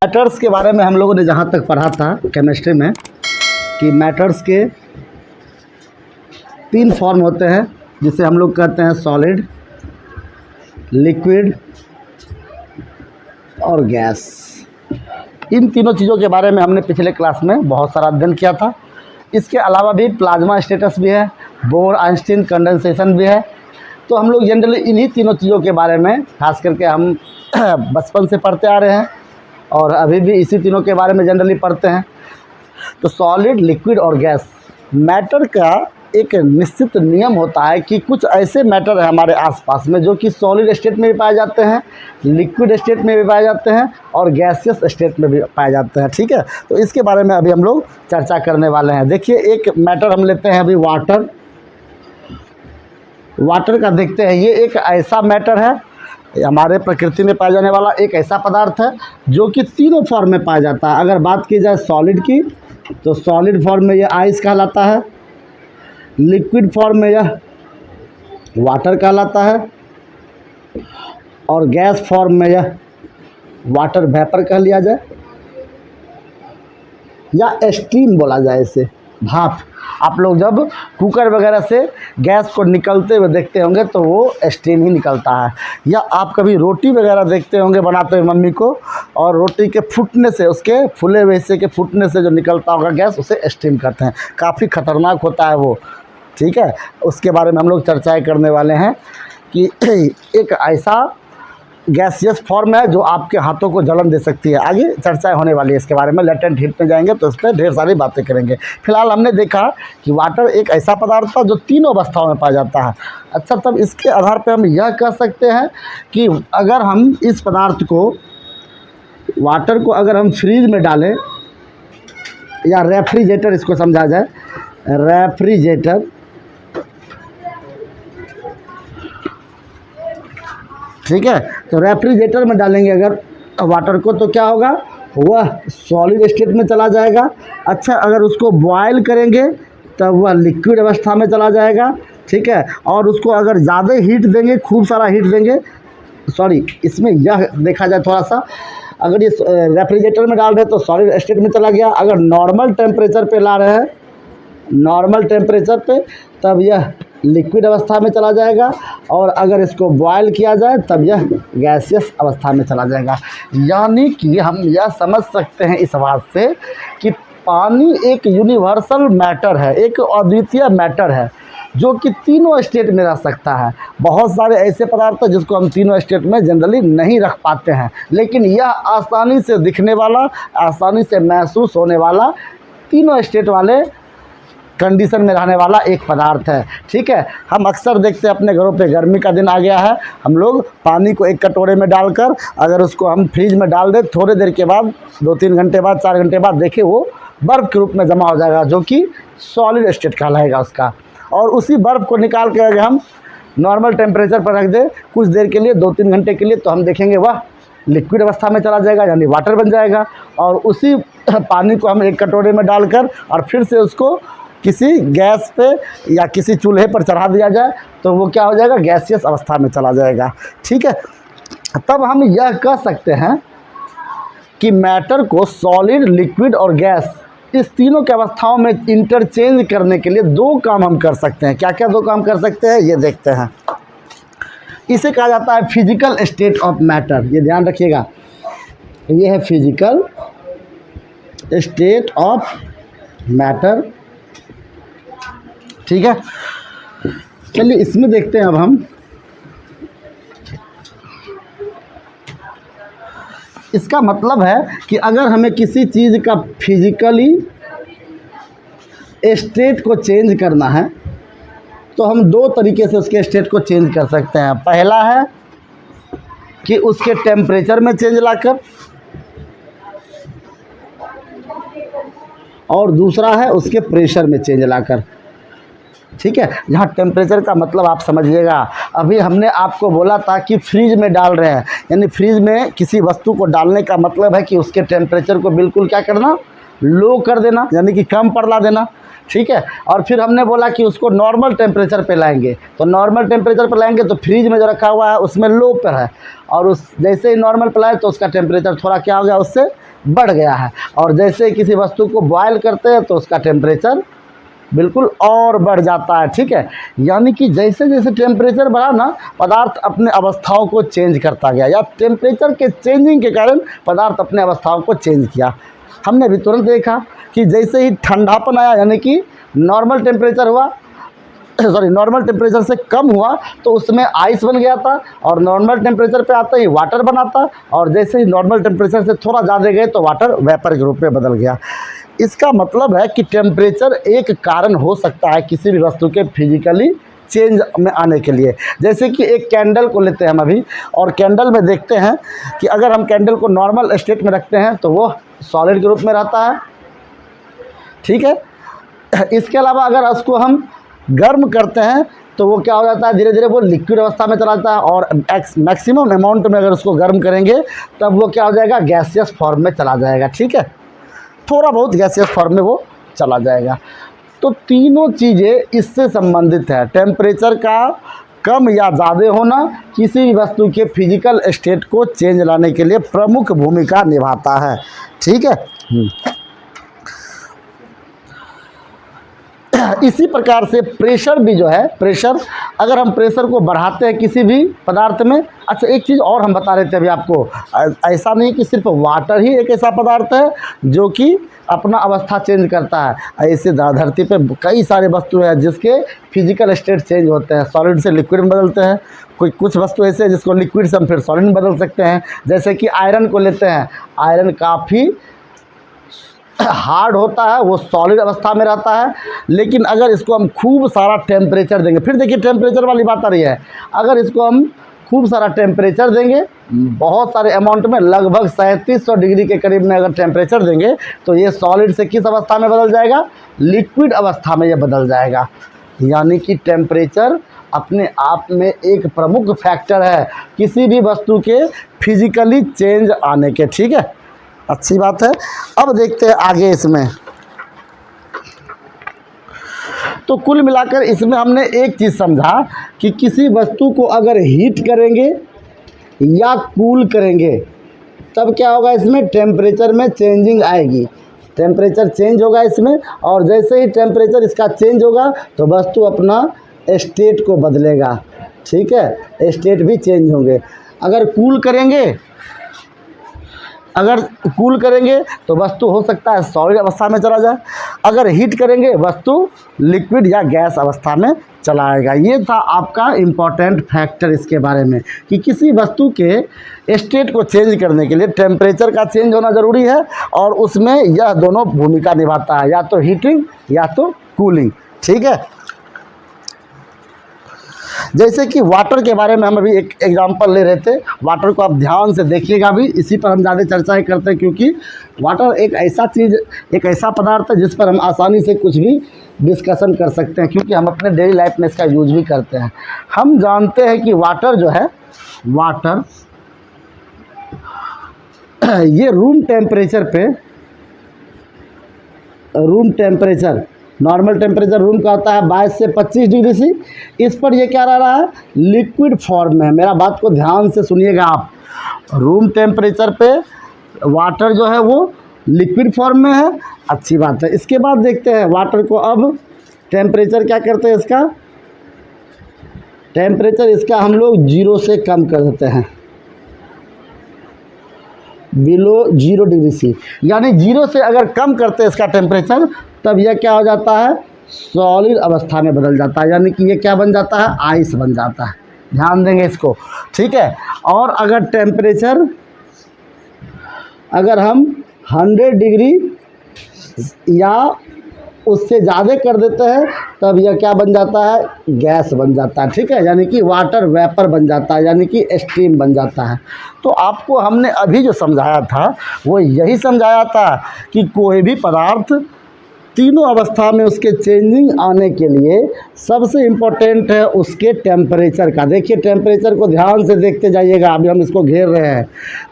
Matters के बारे में हम लोगों ने जहाँ तक पढ़ा था केमिस्ट्री में कि मैटर्स के 3 फॉर्म होते हैं, जिसे हम लोग कहते हैं सॉलिड, लिक्विड और गैस। इन तीनों चीज़ों के बारे में हमने पिछले क्लास में बहुत सारा अध्ययन किया था। इसके अलावा भी प्लाज्मा स्टेटस भी है, बोर आइंस्टीन कंडेंसेशन भी है। तो हम लोग जनरली इन्हीं तीनों चीज़ों के बारे में खास करके हम बचपन से पढ़ते आ रहे हैं और अभी भी इसी तीनों के बारे में जनरली पढ़ते हैं। तो सॉलिड, लिक्विड और गैस, मैटर का एक निश्चित नियम होता है कि कुछ ऐसे मैटर है हमारे आसपास में जो कि सॉलिड स्टेट में भी पाए जाते हैं, लिक्विड स्टेट में भी पाए जाते हैं और गैसियस स्टेट में भी पाए जाते हैं। ठीक है, तो इसके बारे में अभी हम लोग चर्चा करने वाले हैं। देखिए, एक मैटर हम लेते हैं अभी वाटर। वाटर का देखते हैं, ये एक ऐसा मैटर है, हमारे प्रकृति में पाया जाने वाला एक ऐसा पदार्थ है जो कि तीनों फॉर्म में पाया जाता है। अगर बात की जाए सॉलिड की, तो सॉलिड फॉर्म में यह आइस कहलाता है, लिक्विड फॉर्म में यह वाटर कहलाता है और गैस फॉर्म में यह वाटर वेपर कह लिया जाए या स्टीम बोला जाए, इसे भाप। आप लोग जब कुकर वगैरह से गैस को निकलते हुए देखते होंगे तो वो स्टीम ही निकलता है। या आप कभी रोटी वगैरह देखते होंगे बनाते हुए मम्मी को, और रोटी के फूटने से, उसके फूले हुए हिस्से के फूटने से जो निकलता होगा गैस, उसे स्टीम कहते हैं। काफ़ी ख़तरनाक होता है वो। ठीक है, उसके बारे में हम लोग चर्चाएँ करने वाले हैं कि एक ऐसा गैसियस फॉर्म है जो आपके हाथों को जलन दे सकती है। आगे चर्चाएं होने वाली है इसके बारे में, लेटेंट हीट में जाएंगे तो इस पर ढेर सारी बातें करेंगे। फिलहाल हमने देखा कि वाटर एक ऐसा पदार्थ था जो तीनों अवस्थाओं में पाया जाता है। अच्छा, तब इसके आधार पर हम यह कह सकते हैं कि अगर हम इस पदार्थ को, वाटर को अगर हम फ्रीज में डालें या रेफ्रिजरेटर, इसको समझा जाए रेफ्रिजरेटर, ठीक है, तो रेफ्रिजरेटर में डालेंगे अगर वाटर को तो क्या होगा, वह सॉलिड स्टेट में चला जाएगा। अच्छा, अगर उसको बॉयल करेंगे तब वह लिक्विड अवस्था में चला जाएगा। ठीक है, और उसको अगर ज़्यादा हीट देंगे, खूब सारा हीट देंगे, सॉरी इसमें यह देखा जाए थोड़ा सा, अगर ये रेफ्रिजरेटर में डाल रहे हैं तो सॉलिड स्टेट में चला गया। अगर नॉर्मल टेम्परेचर पे ला रहे हैं, नॉर्मल टेम्परेचर पे, तब यह लिक्विड अवस्था में चला जाएगा। और अगर इसको बॉयल किया जाए तब यह गैसियस अवस्था में चला जाएगा। यानी कि हम यह समझ सकते हैं इस बात से कि पानी एक यूनिवर्सल मैटर है, एक अद्वितीय मैटर है जो कि तीनों स्टेट में रह सकता है। बहुत सारे ऐसे पदार्थ हैं जिसको हम तीनों स्टेट में जनरली नहीं रख पाते हैं, लेकिन यह आसानी से दिखने वाला, आसानी से महसूस होने वाला, तीनों स्टेट वाले कंडीशन में रहने वाला एक पदार्थ है। ठीक है, हम अक्सर देखते हैं अपने घरों पे, गर्मी का दिन आ गया है, हम लोग पानी को एक कटोरे में डालकर अगर उसको हम फ्रिज में डाल दें, थोड़ी देर के बाद, 2-3 घंटे बाद, 4 घंटे बाद देखिए वो बर्फ़ के रूप में जमा हो जाएगा, जो कि सॉलिड स्टेट कहलाएगा उसका। और उसी बर्फ़ को निकाल के अगर हम नॉर्मल टेम्परेचर पर रख दें कुछ देर के लिए, 2-3 घंटे के लिए, तो हम देखेंगे वह लिक्विड अवस्था में चला जाएगा, यानी वाटर बन जाएगा। और उसी पानी को हम एक कटोरे में डालकर और फिर से उसको किसी गैस पे या किसी चूल्हे पर चढ़ा दिया जाए तो वो क्या हो जाएगा, गैसियस अवस्था में चला जाएगा। ठीक है, तब हम यह कह सकते हैं कि मैटर को सॉलिड, लिक्विड और गैस, इस तीनों के अवस्थाओं में इंटरचेंज करने के लिए 2 काम हम कर सकते हैं। क्या क्या 2 काम कर सकते हैं, ये देखते हैं। इसे कहा जाता है फिजिकल स्टेट ऑफ मैटर। ये ध्यान रखिएगा, ये है फिजिकल स्टेट ऑफ मैटर। ठीक है, चलिए इसमें देखते हैं अब हम। इसका मतलब है कि अगर हमें किसी चीज़ का फिजिकली स्टेट को चेंज करना है तो हम 2 तरीके से उसके स्टेट को चेंज कर सकते हैं। पहला है कि उसके टेम्परेचर में चेंज लाकर, और दूसरा है उसके प्रेशर में चेंज लाकर। ठीक है, जहाँ टेम्परेचर का मतलब आप समझिएगा, अभी हमने आपको बोला था कि फ्रीज में डाल रहे हैं, यानी फ्रीज में किसी वस्तु को डालने का मतलब है कि उसके टेम्परेचर को बिल्कुल क्या करना, लो कर देना, यानी कि कम पर ला देना। ठीक है। और फिर हमने बोला कि उसको नॉर्मल टेम्परेचर पे लाएंगे, तो नॉर्मल टेम्परेचर पे लाएंगे तो फ्रिज में जो रखा हुआ है उसमें लो पर है, और उस जैसे ही नॉर्मल पे लाए तो उसका टेम्परेचर थोड़ा क्या हो गया, उससे बढ़ गया है। और जैसे ही किसी वस्तु को बॉयल करते हैं तो उसका टेम्परेचर बिल्कुल और बढ़ जाता है, ठीक है। यानी कि जैसे जैसे टेम्परेचर बढ़ा ना, पदार्थ अपने अवस्थाओं को चेंज करता गया, या टेम्परेचर के चेंजिंग के कारण पदार्थ अपने अवस्थाओं को चेंज किया। हमने भी तुरंत देखा कि जैसे ही ठंडापन आया, यानी कि नॉर्मल टेम्परेचर हुआ, नॉर्मल टेम्परेचर से कम हुआ तो उसमें आइस बन गया था, और नॉर्मल टेम्परेचर पे आता ही वाटर बना था, और जैसे ही नॉर्मल टेम्परेचर से थोड़ा ज़्यादा गए तो वाटर वेपर के रूप में बदल गया। इसका मतलब है कि टेम्परेचर एक कारण हो सकता है किसी भी वस्तु के फिजिकली चेंज में आने के लिए। जैसे कि एक कैंडल को लेते हैं हम अभी, और कैंडल में देखते हैं कि अगर हम कैंडल को नॉर्मल स्टेट में रखते हैं तो वो सॉलिड के रूप में रहता है, ठीक है। इसके अलावा अगर उसको हम गर्म करते हैं तो वो क्या हो जाता है, धीरे धीरे वो लिक्विड अवस्था में चला जाता है, और मैक्सिमम अमाउंट में अगर उसको गर्म करेंगे तब वो क्या हो जाएगा, गैसियस फॉर्म में चला जाएगा, ठीक है। थोड़ा बहुत गैसियस फॉर्म में वो चला जाएगा। तो तीनों चीज़ें इससे संबंधित है। टेम्परेचर का कम या ज़्यादा होना किसी भी वस्तु के फिजिकल स्टेट को चेंज लाने के लिए प्रमुख भूमिका निभाता है, ठीक है। इसी प्रकार से प्रेशर भी जो है, प्रेशर, अगर हम प्रेशर को बढ़ाते हैं किसी भी पदार्थ में। अच्छा, एक चीज़ और हम बता रहे थे अभी आपको, ऐसा नहीं कि सिर्फ वाटर ही एक ऐसा पदार्थ है जो कि अपना अवस्था चेंज करता है। ऐसे धरती पे कई सारे वस्तु हैं जिसके फिजिकल स्टेट चेंज होते हैं, सॉलिड से लिक्विड में बदलते हैं। कुछ वस्तु ऐसे हैं जिसको लिक्विड से हम फिर सॉलिड में बदल सकते हैं। जैसे कि आयरन को लेते हैं, आयरन काफ़ी हार्ड होता है, वो सॉलिड अवस्था में रहता है, लेकिन अगर इसको हम खूब सारा टेम्परेचर देंगे, फिर देखिए टेम्परेचर वाली बात आ रही है, अगर इसको हम खूब सारा टेम्परेचर देंगे, बहुत सारे अमाउंट में, लगभग 3700 डिग्री के करीब में अगर टेम्परेचर देंगे तो ये सॉलिड से किस अवस्था में बदल जाएगा, लिक्विड अवस्था में ये बदल जाएगा। यानी कि टेम्परेचर अपने आप में एक प्रमुख फैक्टर है किसी भी वस्तु के फिजिकली चेंज आने के, ठीक है। अच्छी बात है। अब देखते हैं आगे इसमें। तो कुल मिलाकर इसमें हमने एक चीज़ समझा कि किसी वस्तु को अगर हीट करेंगे या कूल करेंगे तब क्या होगा, इसमें टेम्परेचर में चेंजिंग आएगी, टेम्परेचर चेंज होगा इसमें, और जैसे ही टेम्परेचर इसका चेंज होगा तो वस्तु अपना स्टेट को बदलेगा, ठीक है, स्टेट भी चेंज होंगे। अगर कूल करेंगे तो वस्तु हो सकता है सॉलिड अवस्था में चला जाए, अगर हीट करेंगे वस्तु लिक्विड या गैस अवस्था में चला आएगा। ये था आपका इम्पॉर्टेंट फैक्टर इसके बारे में कि किसी वस्तु के स्टेट को चेंज करने के लिए टेम्परेचर का चेंज होना ज़रूरी है, और उसमें यह दोनों भूमिका निभाता है, या तो हीटिंग या तो कूलिंग, ठीक है। जैसे कि वाटर के बारे में हम अभी एक एग्जांपल ले रहे थे, वाटर को आप ध्यान से देखिएगा भी, इसी पर हम ज़्यादा चर्चाएं करते हैं, क्योंकि वाटर एक ऐसा चीज़, एक ऐसा पदार्थ है जिस पर हम आसानी से कुछ भी डिस्कशन कर सकते हैं, क्योंकि हम अपने डेली लाइफ में इसका यूज भी करते हैं। हम जानते हैं कि वाटर जो है, वाटर ये room temperature normal temperature room का होता है 22 से 25 डिग्री सी, इस पर ये क्या रहा है, लिक्विड फॉर्म में है। मेरा बात को ध्यान से सुनिएगा आप, रूम टेम्परेचर पे वाटर जो है वो लिक्विड फॉर्म में है, अच्छी बात है। इसके बाद देखते हैं वाटर को, अब टेम्परेचर क्या करते हैं, इसका टेम्परेचर इसका हम लोग 0 से कम कर देते हैं, बिलो 0 डिग्री सी, यानी 0 से अगर कम करते हैं इसका टेम्परेचर, तब यह क्या हो जाता है, सॉलिड अवस्था में बदल जाता है, यानी कि ये क्या बन जाता है, आइस बन जाता है। ध्यान देंगे इसको, ठीक है। और अगर टेम्परेचर अगर हम 100 डिग्री या उससे ज़्यादा कर देते हैं तब यह क्या बन जाता है, गैस बन जाता है, ठीक है, यानी कि वाटर वेपर बन जाता है, यानी कि स्टीम बन जाता है। तो आपको हमने अभी जो समझाया था वो यही समझाया था कि कोई भी पदार्थ तीनों अवस्था में उसके चेंजिंग आने के लिए सबसे इम्पोर्टेंट है उसके टेम्परेचर का। देखिए टेम्परेचर को ध्यान से देखते जाइएगा। अभी हम इसको घेर रहे हैं,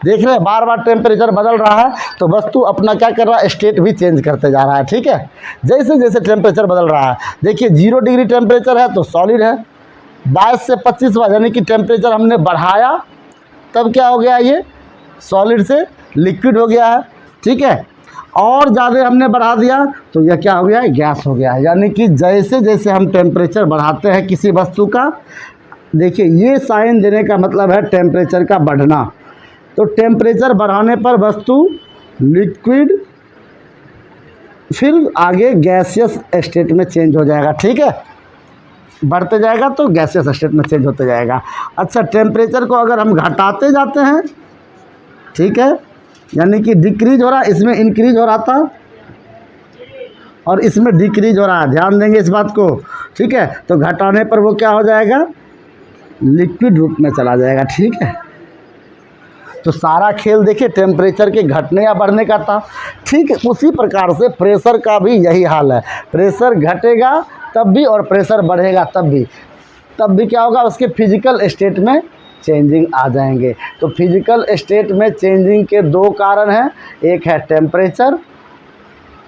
देख रहे हैं बार बार टेम्परेचर बदल रहा है, तो वस्तु अपना क्या कर रहा है, स्टेट भी चेंज करते जा रहा है। ठीक है, जैसे जैसे टेम्परेचर बदल रहा है, देखिए 0 डिग्री टेम्परेचर है तो सॉलिड है, 22 से 25 यानी कि टेम्परेचर हमने बढ़ाया तब क्या हो गया, ये सॉलिड से लिक्विड हो गया है। ठीक है, और ज़्यादा हमने बढ़ा दिया तो यह क्या हो गया है, गैस हो गया है। यानी कि जैसे जैसे हम टेम्परेचर बढ़ाते हैं किसी वस्तु का, देखिए ये साइन देने का मतलब है टेम्परेचर का बढ़ना। तो टेम्परेचर बढ़ाने पर वस्तु लिक्विड फिर आगे गैसियस स्टेट में चेंज हो जाएगा। ठीक है, बढ़ते जाएगा तो गैसियस स्टेट में चेंज होते जाएगा। अच्छा, टेम्परेचर को अगर हम घटाते जाते हैं, ठीक है, यानी कि डिक्रीज हो रहा, इसमें इंक्रीज हो रहा था और इसमें डिक्रीज हो रहा है, ध्यान देंगे इस बात को। ठीक है, तो घटाने पर वो क्या हो जाएगा, लिक्विड रूप में चला जाएगा। ठीक है, तो सारा खेल देखिए टेम्परेचर के घटने या बढ़ने का था। ठीक उसी प्रकार से प्रेशर का भी यही हाल है, प्रेशर घटेगा तब भी और प्रेशर बढ़ेगा तब भी क्या होगा, उसके फिजिकल स्टेट में चेंजिंग आ जाएंगे। तो फिजिकल स्टेट में चेंजिंग के 2 कारण हैं, एक है टेम्परेचर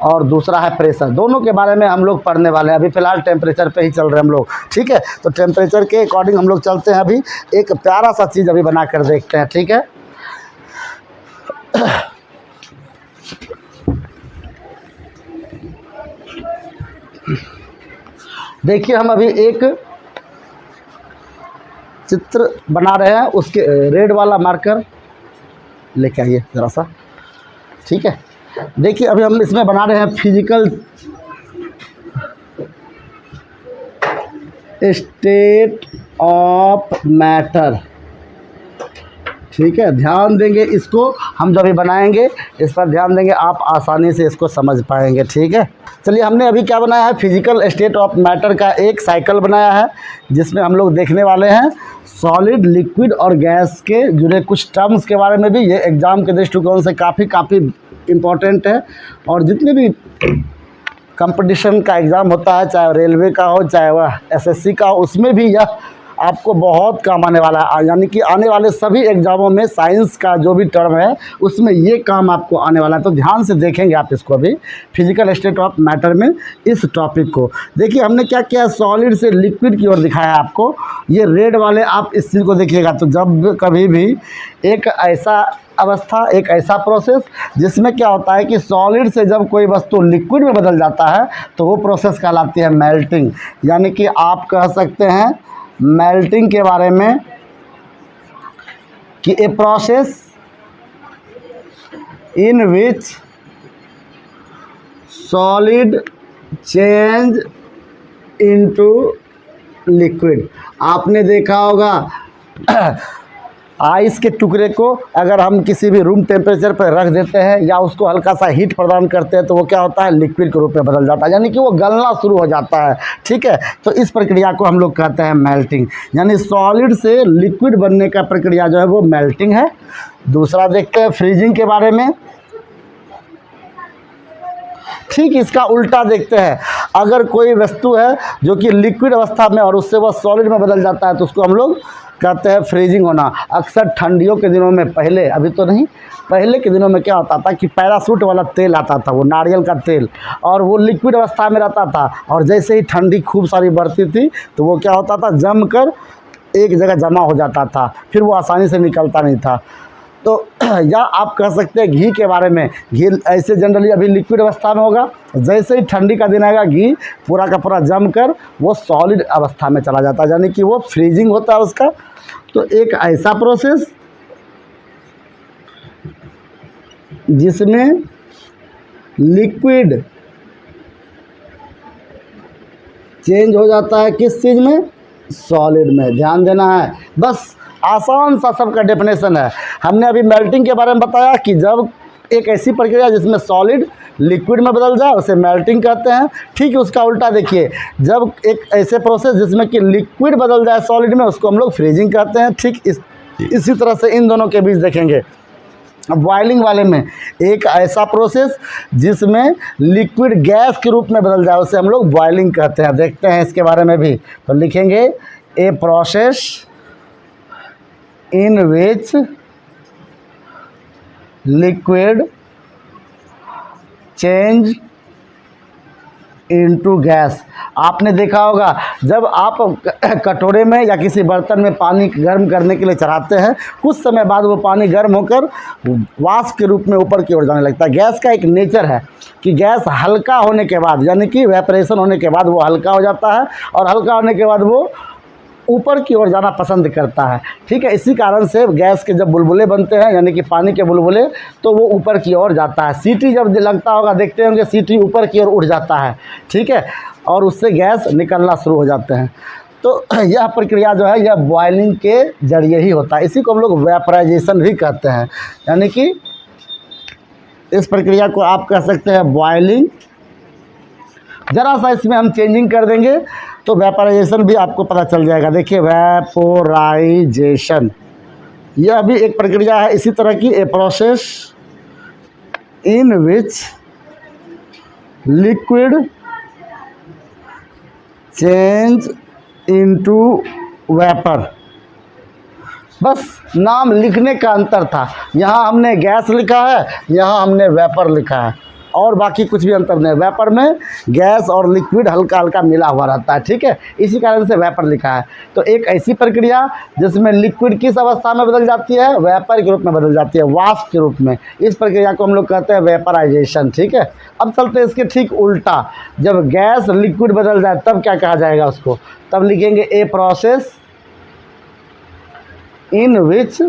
और दूसरा है प्रेशर। दोनों के बारे में हम लोग पढ़ने वाले हैं। अभी फ़िलहाल टेम्परेचर पे ही चल रहे हैं हम लोग। ठीक है, तो टेम्परेचर के अकॉर्डिंग हम लोग चलते हैं। अभी एक प्यारा सा चीज़ अभी बना कर देखते हैं। ठीक है, देखिए हम अभी एक चित्र बना रहे हैं, उसके रेड वाला मार्कर लेके आइए ज़रा सा। ठीक है, देखिए अभी हम इसमें बना रहे हैं फिजिकल स्टेट ऑफ मैटर। ठीक है, ध्यान देंगे इसको, हम जब भी बनाएंगे इस पर ध्यान देंगे, आप आसानी से इसको समझ पाएंगे। ठीक है, चलिए हमने अभी क्या बनाया है, फिजिकल स्टेट ऑफ मैटर का एक साइकिल बनाया है, जिसमें हम लोग देखने वाले हैं सॉलिड, लिक्विड और गैस के जुड़े कुछ टर्म्स के बारे में भी। ये एग्ज़ाम के दृष्टिकोण से काफ़ी इम्पोर्टेंट है। और जितने भी कंपटीशन का एग्ज़ाम होता है, चाहे रेलवे का हो चाहे वह एसएससी का हो, उसमें भी यह आपको बहुत काम आने वाला है। यानी कि आने वाले सभी एग्ज़ामों में साइंस का जो भी टर्म है उसमें ये काम आपको आने वाला है। तो ध्यान से देखेंगे आप इसको, अभी फिजिकल स्टेट ऑफ मैटर में इस टॉपिक को। देखिए हमने क्या किया, सॉलिड से लिक्विड की ओर दिखाया आपको। ये रेड वाले आप इस चीज़ को देखिएगा, तो जब कभी भी एक ऐसा अवस्था, एक ऐसा प्रोसेस जिसमें क्या होता है कि सॉलिड से जब कोई वस्तु लिक्विड में बदल जाता है तो वो प्रोसेस कहलाती है मेल्टिंग। यानी कि आप कह सकते हैं मेल्टिंग के बारे में कि a process in which solid change into liquid. आपने देखा होगा आइस के टुकड़े को अगर हम किसी भी रूम टेम्परेचर पर रख देते हैं या उसको हल्का सा हीट प्रदान करते हैं तो वो क्या होता है, लिक्विड के रूप में बदल जाता है, यानी कि वो गलना शुरू हो जाता है। ठीक है, तो इस प्रक्रिया को हम लोग कहते हैं मेल्टिंग, यानी सॉलिड से लिक्विड बनने का प्रक्रिया जो है वो मेल्टिंग है। दूसरा देखते हैं फ्रीजिंग के बारे में। ठीक इसका उल्टा देखते हैं, अगर कोई वस्तु है जो कि लिक्विड अवस्था में और उससे वह सॉलिड में बदल जाता है तो उसको हम लोग कहते हैं फ्रीजिंग होना। अक्सर ठंडियों के दिनों में, पहले, अभी तो नहीं, पहले के दिनों में क्या होता था कि पैराशूट वाला तेल आता था, वो नारियल का तेल, और वो लिक्विड अवस्था में रहता था, और जैसे ही ठंडी खूब सारी बढ़ती थी तो वो क्या होता था, जमकर एक जगह जमा हो जाता था, फिर वो आसानी से निकलता नहीं था। तो या आप कह सकते हैं घी के बारे में, घी ऐसे जनरली अभी लिक्विड अवस्था में होगा, जैसे ही ठंडी का दिन आएगा घी पूरा का पूरा जमकर वो सॉलिड अवस्था में चला जाता है, यानी कि वो फ्रीजिंग होता है उसका। तो एक ऐसा प्रोसेस जिसमें लिक्विड चेंज हो जाता है किस चीज़ में, सॉलिड में। ध्यान देना है, बस आसान सा सबका डेफिनेशन है। हमने अभी मेल्टिंग के बारे में बताया कि जब एक ऐसी प्रक्रिया जिसमें सॉलिड लिक्विड में बदल जाए उसे मेल्टिंग कहते हैं। ठीक उसका उल्टा देखिए, जब एक ऐसे प्रोसेस जिसमें कि लिक्विड बदल जाए सॉलिड में उसको हम लोग फ्रीजिंग कहते हैं। ठीक इसी तरह से इन दोनों के बीच देखेंगे। बॉइलिंग वाले में एक ऐसा प्रोसेस जिसमें लिक्विड गैस के रूप में बदल जाए, उसे हम लोग बॉइलिंग कहते हैं। देखते हैं इसके बारे में भी, तो लिखेंगे a process in which liquid change into gas. आपने देखा होगा जब आप कटोरे में या किसी बर्तन में पानी गर्म करने के लिए चढ़ाते हैं, कुछ समय बाद वो पानी गर्म होकर वाष्प के रूप में ऊपर की ओर जाने लगता है। गैस का एक नेचर है कि गैस हल्का होने के बाद, यानी कि वेपरेशन होने के बाद वो हल्का हो जाता है, और हल्का होने के बाद वो ऊपर की ओर जाना पसंद करता है। ठीक है, इसी कारण से गैस के जब बुलबुले बनते हैं, यानी कि पानी के बुलबुले, तो वो ऊपर की ओर जाता है। सीटी जब लगता होगा, देखते होंगे सीटी ऊपर की ओर उठ जाता है। ठीक है, और उससे गैस निकलना शुरू हो जाते हैं। तो यह प्रक्रिया जो है यह बॉयलिंग के जरिए ही होता है। इसी को हम लोग वेपराइजेशन भी कहते हैं, यानी कि इस प्रक्रिया को आप कह सकते हैं बॉयलिंग। ज़रा सा इसमें हम चेंजिंग कर देंगे तो वेपराइजेशन भी आपको पता चल जाएगा। देखिए, वेपोराइजेशन यह भी एक प्रक्रिया है इसी तरह की, a process in which liquid change into vapour. बस नाम लिखने का अंतर था, यहाँ हमने गैस लिखा है, यहाँ हमने वेपर लिखा है, और बाकी कुछ भी अंतर नहीं। वेपर में गैस और लिक्विड हल्का हल्का मिला हुआ रहता है। ठीक है, इसी कारण से वेपर लिखा है। तो एक ऐसी प्रक्रिया जिसमें लिक्विड किस अवस्था में बदल जाती है, वेपर के रूप में बदल जाती है, वाष्प के रूप में। इस प्रक्रिया को हम लोग कहते हैं वेपराइजेशन। ठीक है, अब चलते हैं इसके ठीक उल्टा। जब गैस लिक्विड बदल जाए तब क्या कहा जाएगा उसको, तब लिखेंगे a process in which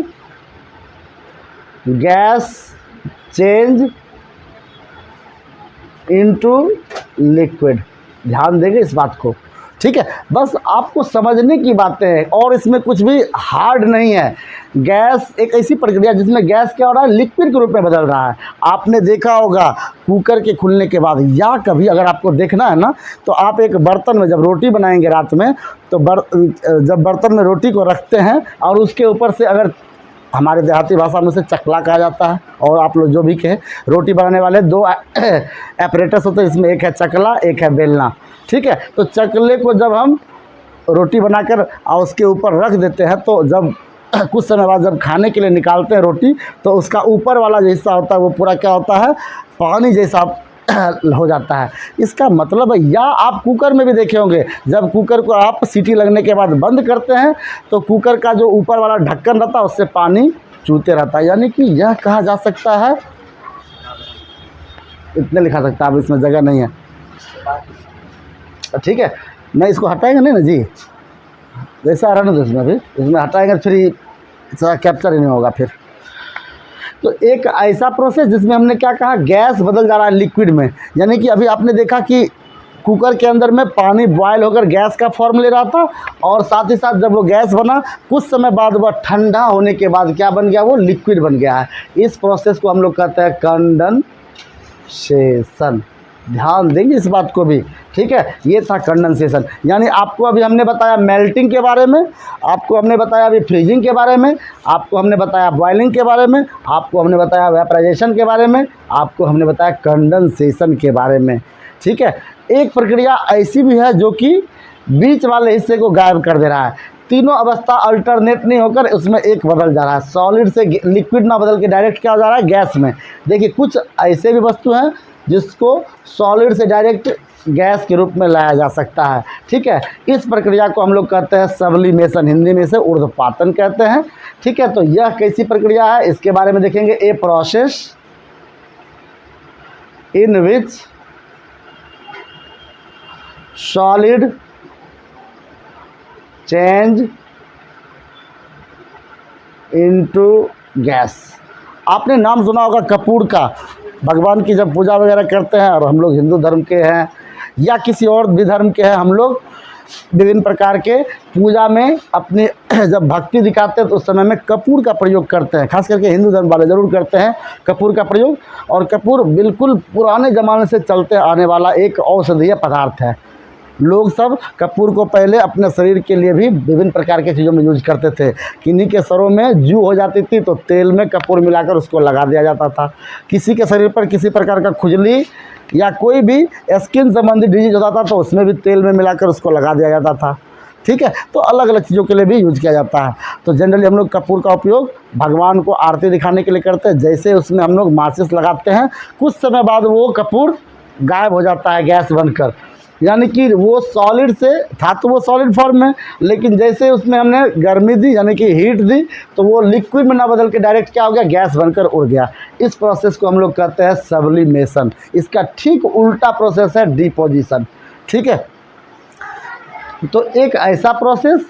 gas change into liquid. ध्यान देंगे इस बात को। ठीक है, बस आपको समझने की बातें हैं, और इसमें कुछ भी हार्ड नहीं है। गैस एक ऐसी प्रक्रिया जिसमें गैस क्या हो रहा है, लिक्विड के रूप में बदल रहा है। आपने देखा होगा कुकर के खुलने के बाद, या कभी अगर आपको देखना है ना, तो आप एक बर्तन में जब रोटी बनाएंगे रात में, तो जब बर्तन में रोटी को रखते हैं और उसके ऊपर से, अगर हमारे देहाती भाषा में उसे चकला कहा जाता है, और आप लोग जो भी कहें, रोटी बनाने वाले दो एपरेटस होते हैं, इसमें एक है चकला, एक है बेलना। ठीक है, तो चकले को जब हम रोटी बनाकर और उसके ऊपर रख देते हैं, तो जब कुछ समय बाद जब खाने के लिए निकालते हैं रोटी, तो उसका ऊपर वाला जो हिस्सा होता है वो पूरा क्या होता है, पानी जैसा हो जाता है। इसका मतलब है, या आप कुकर में भी देखे होंगे, जब कुकर को आप सीटी लगने के बाद बंद करते हैं, तो कुकर का जो ऊपर वाला ढक्कन रहता है उससे पानी चूते रहता है। यानी कि यह कहा जा सकता है, इतने लिखा सकता है, अब इसमें जगह नहीं है। ठीक है, मैं इसको हटाएंगे नहीं ना जी, जैसा रहने दो, इसमें हटाएंगे फिर कैप्चर ही नहीं होगा फिर। तो एक ऐसा प्रोसेस जिसमें हमने क्या कहा, गैस बदल जा रहा है लिक्विड में। यानी कि अभी आपने देखा कि कुकर के अंदर में पानी बॉयल होकर गैस का फॉर्म ले रहा था, और साथ ही साथ जब वो गैस बना, कुछ समय बाद वह ठंडा होने के बाद क्या बन गया, वो लिक्विड बन गया है। इस प्रोसेस को हम लोग कहते हैं कंडेंसेशन। ध्यान देंगे इस बात को भी। ठीक है, ये था कंडेंसेशन। यानी आपको अभी हमने बताया मेल्टिंग के बारे में, आपको हमने बताया अभी फ्रीजिंग के बारे में, आपको हमने बताया बॉइलिंग के बारे में, आपको हमने बताया वेपराइजेशन के बारे में, आपको हमने बताया कंडेंसेशन के बारे में। ठीक है, एक प्रक्रिया ऐसी भी है जो कि बीच वाले हिस्से को गायब कर दे रहा है। तीनों अवस्था अल्टरनेट नहीं होकर उसमें एक बदल जा रहा है। सॉलिड से लिक्विड ना बदल के डायरेक्ट क्या हो जा रहा है, गैस में। देखिए, कुछ ऐसे भी वस्तु हैं जिसको सॉलिड से डायरेक्ट गैस के रूप में लाया जा सकता है। ठीक है, इस प्रक्रिया को हम लोग कहते हैं सब्लिमेशन, हिंदी में से ऊर्ध्वपातन कहते हैं। ठीक है, तो यह कैसी प्रक्रिया है इसके बारे में देखेंगे। A process in which solid change into gas. आपने नाम सुना होगा कपूर का। भगवान की जब पूजा वगैरह करते हैं, और हम लोग हिंदू धर्म के हैं या किसी और भी धर्म के हैं, हम लोग विभिन्न प्रकार के पूजा में अपनी जब भक्ति दिखाते हैं तो उस समय में कपूर का प्रयोग करते हैं। खास करके हिंदू धर्म वाले ज़रूर करते हैं कपूर का प्रयोग। और कपूर बिल्कुल पुराने ज़माने से चलते आने वाला एक औषधीय पदार्थ है। लोग सब कपूर को पहले अपने शरीर के लिए भी विभिन्न प्रकार की चीज़ों में यूज करते थे। किन्हीं के सरों में जू हो जाती थी तो तेल में कपूर मिलाकर उसको लगा दिया जाता था। किसी के शरीर पर किसी प्रकार का खुजली या कोई भी स्किन संबंधी डिजीज होता था तो उसमें भी तेल में मिलाकर उसको लगा दिया जाता था। ठीक है, तो अलग अलग चीज़ों के लिए भी यूज किया जाता है। तो जनरली हम लोग कपूर का उपयोग भगवान को आरती दिखाने के लिए करते हैं। जैसे उसमें हम लोग माचिस लगाते हैं, कुछ समय बाद वो कपूर गायब हो जाता है गैस बनकर, यानी कि वो सॉलिड से था तो वो सॉलिड फॉर्म में, लेकिन जैसे उसमें हमने गर्मी दी यानी कि हीट दी तो वो लिक्विड में ना बदल के डायरेक्ट क्या हो गया, गैस बनकर उड़ गया। इस प्रोसेस को हम लोग कहते हैं सब्लिमेशन। इसका ठीक उल्टा प्रोसेस है डिपोजिशन। ठीक है, तो एक ऐसा प्रोसेस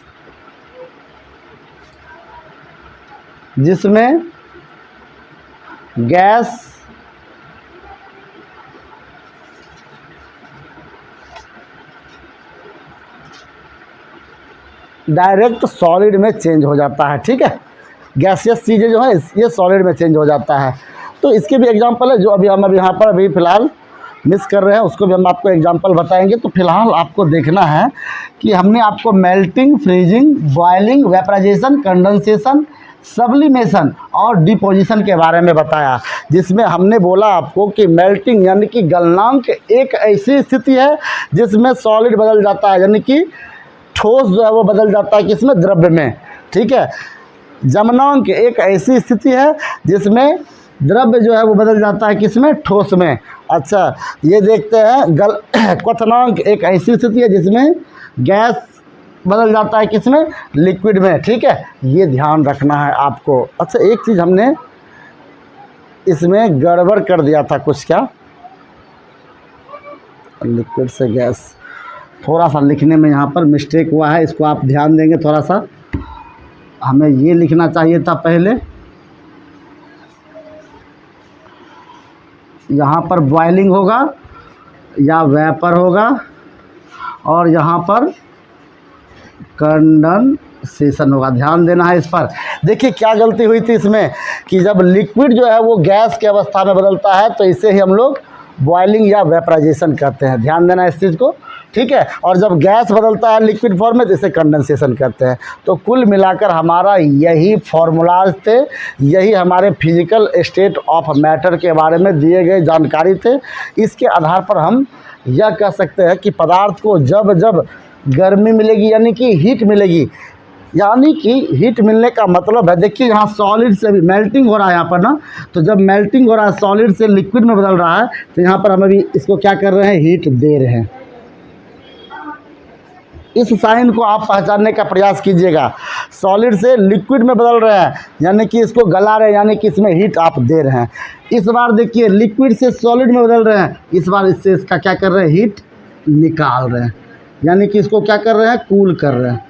जिसमें गैस डायरेक्ट सॉलिड में चेंज हो जाता है। ठीक है, गैसियस चीज़ें जो है ये सॉलिड में चेंज हो जाता है। तो इसके भी एग्जांपल है जो अभी हम यहाँ पर अभी फ़िलहाल मिस कर रहे हैं, उसको भी हम आपको एग्जांपल बताएंगे। तो फिलहाल आपको देखना है कि हमने आपको melting, freezing, boiling, vaporisation, condensation, sublimation और डिपोजिशन के बारे में बताया, जिसमें हमने बोला आपको कि मेल्टिंग यानी कि गलनांक एक ऐसी स्थिति है जिसमें सॉलिड बदल जाता है, यानी कि ठोस जो है वो बदल जाता है किसमें, द्रव्य में। ठीक है, जमनांक एक ऐसी स्थिति है जिसमें द्रव्य जो है वो बदल जाता है किसमें, ठोस में। अच्छा, ये देखते हैं क्वथनांक एक ऐसी स्थिति है जिसमें गैस बदल जाता है किसमें, लिक्विड में। ठीक है, ये ध्यान रखना है आपको। अच्छा, एक चीज़ हमने इसमें गड़बड़ कर दिया था कुछ, क्या, लिक्विड से गैस, थोड़ा सा लिखने में यहाँ पर मिस्टेक हुआ है, इसको आप ध्यान देंगे थोड़ा सा। हमें ये लिखना चाहिए था पहले, यहाँ पर बॉइलिंग होगा या वेपर होगा और यहाँ पर कंडेंसेशन होगा। ध्यान देना है इस पर। देखिए क्या गलती हुई थी इसमें कि जब लिक्विड जो है वो गैस की अवस्था में बदलता है तो इसे ही हम लोग बॉइलिंग या वेपराइजेशन कहते हैं। ध्यान देना इस चीज़ को। ठीक है, और जब गैस बदलता है लिक्विड फॉर्म में तो इसे कंडेंसेशन कहते हैं। तो कुल मिलाकर हमारा यही फॉर्मूलाज थे, यही हमारे फिजिकल स्टेट ऑफ मैटर के बारे में दिए गए जानकारी थे। इसके आधार पर हम यह कह सकते हैं कि पदार्थ को जब जब गर्मी मिलेगी यानी कि हीट मिलेगी, यानी कि हीट मिलने का मतलब है, देखिए यहाँ सॉलिड से भी मेल्टिंग हो रहा है यहाँ पर ना, तो जब मेल्टिंग हो रहा है सॉलिड से लिक्विड में बदल रहा है तो यहाँ पर हम अभी इसको क्या कर रहे हैं, हीट दे रहे हैं। इस साइन को आप पहचानने का प्रयास कीजिएगा। सॉलिड से लिक्विड में बदल रहे हैं यानी कि इसको गला रहे हैं, यानी कि इसमें हीट आप दे रहे हैं। इस बार देखिए लिक्विड से सॉलिड में बदल रहे हैं, इस बार इससे इसका क्या कर रहे हैं, हीट निकाल रहे हैं, यानी कि इसको क्या कर रहे हैं, कूल कर रहे हैं,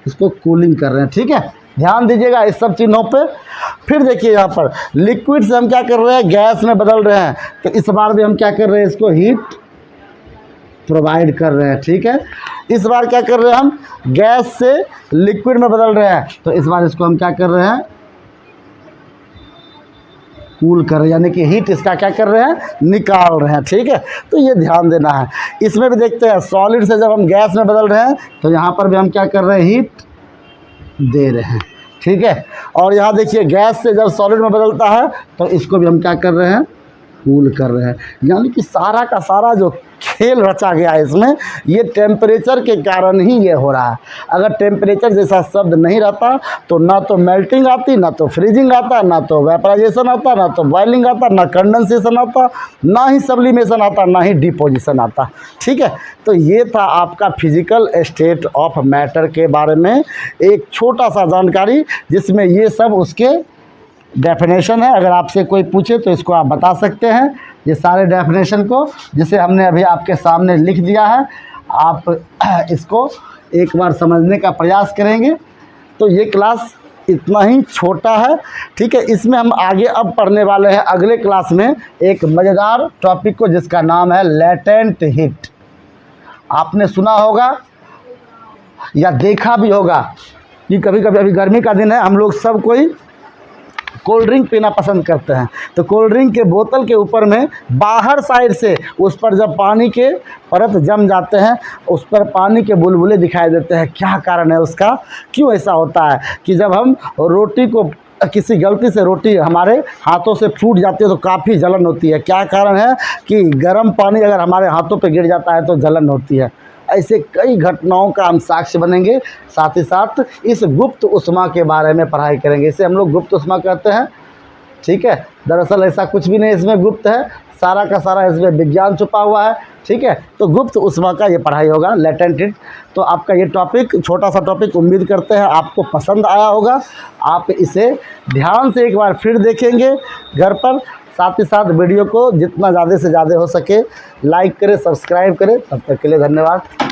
इसको कूलिंग कर रहे हैं। ठीक है, ध्यान दीजिएगा इस सब चिन्हों पे। फिर देखिए यहाँ पर लिक्विड से हम क्या कर रहे हैं, गैस में बदल रहे हैं, तो इस बार भी हम क्या कर रहे हैं, इसको हीट प्रोवाइड कर रहे हैं। ठीक है, इस बार क्या कर रहे हैं, हम गैस से लिक्विड में बदल रहे हैं, तो इस बार इसको हम क्या कर रहे हैं, कूल कर रहे हैं, यानी कि हीट इसका क्या कर रहे हैं, निकाल रहे हैं। ठीक है, तो ये ध्यान देना है। इसमें भी देखते हैं सॉलिड से जब हम गैस में बदल रहे हैं तो यहाँ पर भी हम क्या कर रहे हैं, हीट दे रहे हैं। ठीक है, और यहाँ देखिए गैस से जब सॉलिड में बदलता है तो इसको भी हम क्या कर रहे हैं, कूल कर रहे हैं। यानी कि सारा का सारा जो खेल रचा गया है इसमें, ये टेम्परेचर के कारण ही ये हो रहा है। अगर टेम्परेचर जैसा शब्द नहीं रहता तो ना तो मेल्टिंग आती, ना तो फ्रीजिंग आता, ना तो वेपराइजेशन आता, ना तो बॉइलिंग आता, ना कंडेंसेशन आता, ना ही सब्लिमेशन आता, ना ही डिपोजिशन आता। ठीक है, तो ये था आपका फिजिकल स्टेट ऑफ मैटर के बारे में एक छोटा सा जानकारी, जिसमें ये सब उसके डेफिनेशन है। अगर आपसे कोई पूछे तो इसको आप बता सकते हैं, ये सारे डेफिनेशन को जिसे हमने अभी आपके सामने लिख दिया है, आप इसको एक बार समझने का प्रयास करेंगे। तो ये क्लास इतना ही छोटा है। ठीक है, इसमें हम आगे अब पढ़ने वाले हैं अगले क्लास में एक मज़ेदार टॉपिक को, जिसका नाम है लेटेंट हीट। आपने सुना होगा या देखा भी होगा कि कभी कभी, अभी गर्मी का दिन है, हम लोग सब कोई कोल्ड ड्रिंक पीना पसंद करते हैं। तो कोल्ड ड्रिंक के बोतल के ऊपर में बाहर साइड से उस पर जब पानी के परत जम जाते हैं, उस पर पानी के बुलबुले दिखाई देते हैं। क्या कारण है उसका, क्यों ऐसा होता है कि जब हम रोटी को किसी गलती से रोटी हमारे हाथों से फूट जाती है तो काफ़ी जलन होती है। क्या कारण है कि गर्म पानी अगर हमारे हाथों पे गिर जाता है तो जलन होती है। ऐसे कई घटनाओं का हम साक्ष्य बनेंगे। साथ ही साथ इस गुप्त ऊष्मा के बारे में पढ़ाई करेंगे। इसे हम लोग गुप्त ऊष्मा कहते हैं। ठीक है, दरअसल ऐसा कुछ भी नहीं इसमें गुप्त है, सारा का सारा इसमें विज्ञान छुपा हुआ है। ठीक है, तो गुप्त ऊष्मा का ये पढ़ाई होगा, लेटेंट हीट। तो आपका ये टॉपिक, छोटा सा टॉपिक, उम्मीद करते हैं आपको पसंद आया होगा। आप इसे ध्यान से एक बार फिर देखेंगे घर पर। साथ ही साथ वीडियो को जितना ज़्यादा से ज़्यादा हो सके लाइक करें, सब्सक्राइब करें। तब तक के लिए धन्यवाद।